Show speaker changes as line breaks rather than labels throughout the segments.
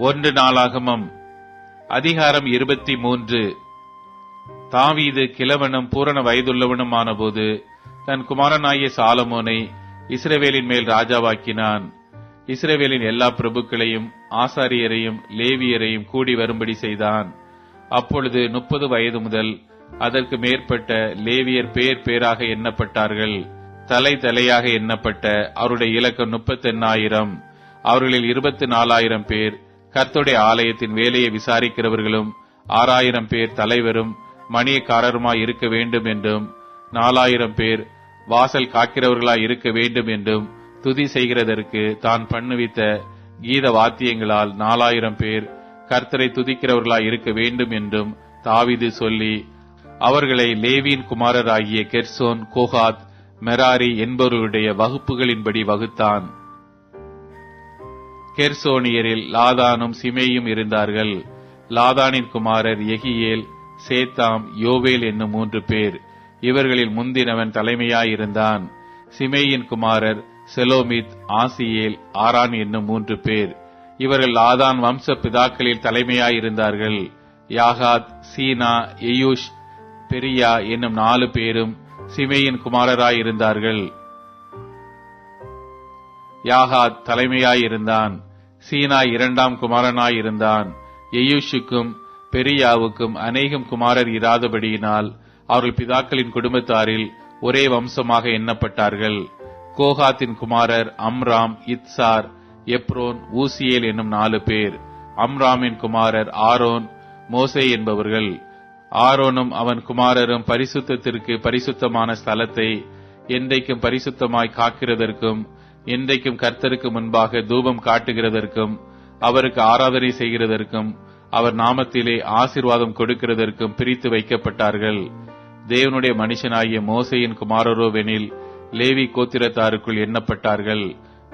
ஒன்று நாளாகமம் அதிகாரம் 23. தாவீது கிழவனும் பூரண வயதுள்ளவனுமான போது தன் குமாரனாகிய சாலமோனை இஸ்ரவேலின் மேல் ராஜாவாக்கினான். இஸ்ரவேலின் எல்லா பிரபுக்களையும் ஆசாரியரையும் லேவியரையும் கூடி வரும்படி செய்தான். அப்பொழுது 30 வயது முதல் அதற்கு மேற்பட்ட லேவியர் பேர் பேராக எண்ணப்பட்டார்கள். தலை தலையாக எண்ணப்பட்ட அவருடைய இலக்கம் 38,000. அவர்களில் 24,000 பேர் கர்த்தருடைய ஆலயத்தின் வேலையை விசாரிக்கிறவர்களும் 6,000 பேர் தலைவரும் மணியக்காரருமாய் இருக்க வேண்டும் என்றும் 4,000 பேர் வாசல் காக்கிறவர்களாய் இருக்க வேண்டும் என்றும் துதி செய்கிறதற்கு தான் பண்ணுவித்த கீத வாத்தியங்களால் 4,000 பேர் கர்த்தரை துதிக்கிறவர்களாய் இருக்க வேண்டும் என்றும் தாவீது சொல்லி அவர்களை லேவியின் குமாரராகிய கெர்சோன், கோகாத், மெராரி என்பவர்களுடைய வகுப்புகளின்படி வகுத்தான். கெர்சோனியரில் லாதானும் சிமேயும் இருந்தார்கள். லாதானின் குமாரர் யெகியேல், சேத்தாம், யோவேல் என்னும் 3 பேர். இவர்களில் முந்தினவன் தலைமையாயிருந்தான். சிமேயின் குமாரர் செலோமித், ஆசியேல், ஆரான் என்னும் 3 பேர். இவர்கள் லாதான் வம்ச பிதாக்களில் தலைமையாயிருந்தார்கள். யாகாத், சீனா, எயூஷ், பெரியா என்னும் 4 பேரும் சிமேயின் குமாரராயிருந்தார்கள். யாகாத் தலைமையாயிருந்தான். சீனா 2ஆம் குமாரனாயிருந்தான். எயூஷுக்கும் பெரியாவுக்கும் அநேகம் குமாரர் இராதபடியினால் அவர்கள் பிதாக்களின் குடும்பத்தாரில் ஒரே வம்சமாக எண்ணப்பட்டார்கள். கோகாத்தின் குமாரர் அம்ராம், இத்சார், எப்ரோன், ஊசியேல் என்னும் 4 பேர். அம்ராமின் குமாரர் ஆரோன், மோசே என்பவர்கள். ஆரோனும் அவன் குமாரரும் பரிசுத்தத்திற்கு பரிசுத்தமான ஸ்தலத்தை என்றைக்கும் பரிசுத்தமாய் காக்கிறதற்கும் என்றைக்கும் கர்த்தருக்கு முன்பாக தூபம் காட்டுகிறதற்கும் அவருக்கு ஆராதனை செய்கிறதற்கும் அவர் நாமத்திலே ஆசீர்வாதம் கொடுக்கிறதற்கும் பிரித்து வைக்கப்பட்டார்கள். தேவனுடைய மனுஷனாகிய மோசேயின் குமாரரோவெனில் லேவி கோத்திரத்தாருக்குள் எண்ணப்பட்டார்கள்.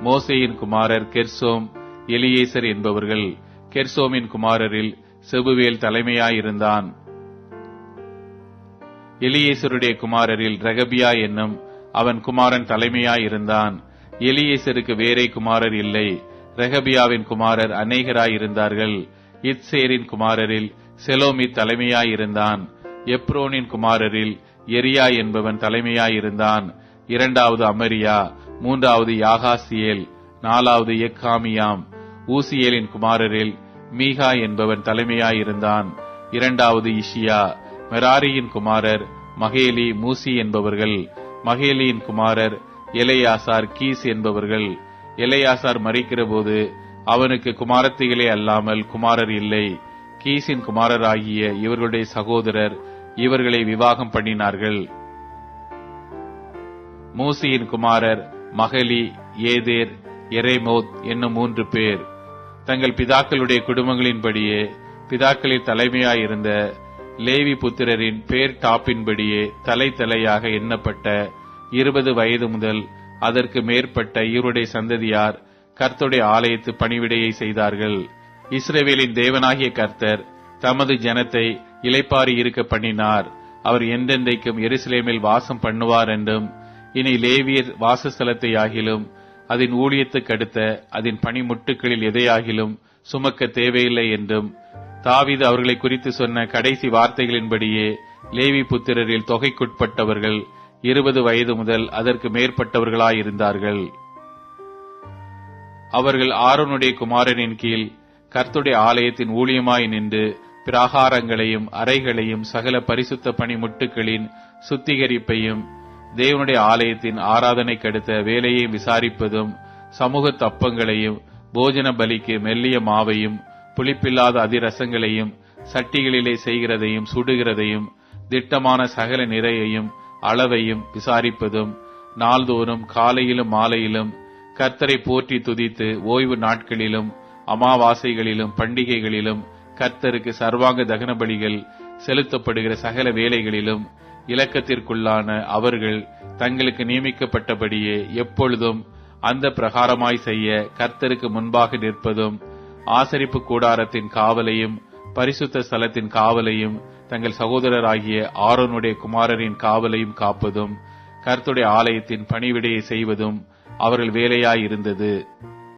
மோசேயின் குமாரர் கெர்சோம், எலியேசர் என்பவர்கள். கெர்சோமின் குமாரரில் செபுவேல் தலைமையாயிருந்தான். எலியேசருடைய குமாரரில் ரெகபியா என்னும் அவன் குமாரன் தலைமையாயிருந்தான். எலியேசருக்கு வேறே குமாரர் இல்லை. ரெகபியாவின் குமாரர் அநேகராயிருந்தார்கள். இத்சேரின் குமாரரில் செலோமித் தலைமையாயிருந்தான். எப்ரோனின் குமாரரில் எரியா என்பவன் தலைமையாயிருந்தான். 2வது அமரியா, 3வது யாகாசியேல், 4வது எக்காமியாம். ஊசியேலின் குமாரரில் மீகா என்பவன் தலைமையாயிருந்தான். 2வது இஷியா. மெராரியின் குமாரர் மகேலி, மூசி என்பவர்கள். மகேலியின் குமாரர் எலெயாசார், கீஸ் என்பவர்கள். எலெயாசார் மரிக்கிற போது அவனுக்கு குமாரத்திகளே அல்லாமல் குமாரர் இல்லை. கீசின் குமாரராகிய இவர்களுடைய சகோதரர் இவர்களை விவாகம் பண்ணினார்கள். மூசியின் குமாரர் மகலி, ஏதேர், எரேமோத் என்னும் 3 பேர். தங்கள் பிதாக்களுடைய குடும்பங்களின்படியே பிதாக்களில் தலைமையாயிருந்த லேவி புத்திரரின் பேர் டாப்பின்படியே தலை தலையாக எண்ணப்பட்ட 20 வயது முதல் அதற்கு மேற்பட்ட இவருடைய சந்ததியார் கர்த்தருடைய ஆலயத்து பணிவிடையை செய்தார்கள். இஸ்ரவேலின் தேவனாகிய கர்த்தர் தமது ஜனத்தை இளைப்பாறி இருக்க பண்ணினார். அவர் என்றென்றைக்கும் எருசலேமில் வாசம் பண்ணுவார் என்றும், இனி லேவியர் வாசஸ்தலத்தை ஆகிலும் அதன் ஊழியத்துக்கு அடுத்த அதன் பணிமுட்டுக்களில் எதையாகிலும் சுமக்க தேவையில்லை என்றும் தாவீது அவர்களை குறித்து சொன்ன கடைசி வார்த்தைகளின்படியே லேவி புத்திரரில் தொகைக்குட்பட்டவர்கள் 20 வயது முதல் அதற்கு மேற்பட்டவர்களாயிருந்தார்கள். அவர்கள் ஆரோனுடைய குமாரனின் கீழ் கர்த்தருடைய ஆலயத்தின் ஊழியமாய் நின்று பிராகாரங்களையும் அறைகளையும் சகல பரிசுத்த பணிமுட்டுக்களின் சுத்திகரிப்பையும் தேவனுடைய ஆலயத்தின் ஆராதனைக்கு அடுத்த வேலையை விசாரிப்பதும் சமூக தப்பங்களையும் போஜன பலிக்கு மெல்லிய மாவையும் புளிப்பில்லாத அதிரசங்களையும் சட்டிகளிலே செய்கிறதையும் சுடுகிறதையும் திட்டமான சகல நிறையையும் அளவையும் விசாரிப்பதும் நாள்தோறும் காலையிலும் மாலையிலும் கர்த்தரை போற்றி துதித்து ஓய்வு நாட்களிலும் அமாவாசைகளிலும் பண்டிகைகளிலும் கர்த்தருக்கு சர்வாங்க தகன பலிகள் செலுத்தப்படுகிற சகல வேலைகளிலும் இலக்கத்திற்குள்ளான அவர்கள் தங்களுக்கு நியமிக்கப்பட்டபடியே எப்பொழுதும் அந்த பிரகாரமாய் செய்ய கர்த்தருக்கு முன்பாக நிற்பதும் ஆசரிப்பு கூடாரத்தின் காவலையும் பரிசுத்த ஸ்தலத்தின் காவலையும் தங்கள் சகோதரராகிய ஆரோனுடைய குமாரரின் காவலையும் காப்பதும் கர்த்தருடைய ஆலயத்தின் பணிவிடையை செய்வதும் அவர்கள் வேலையாயிருந்தது.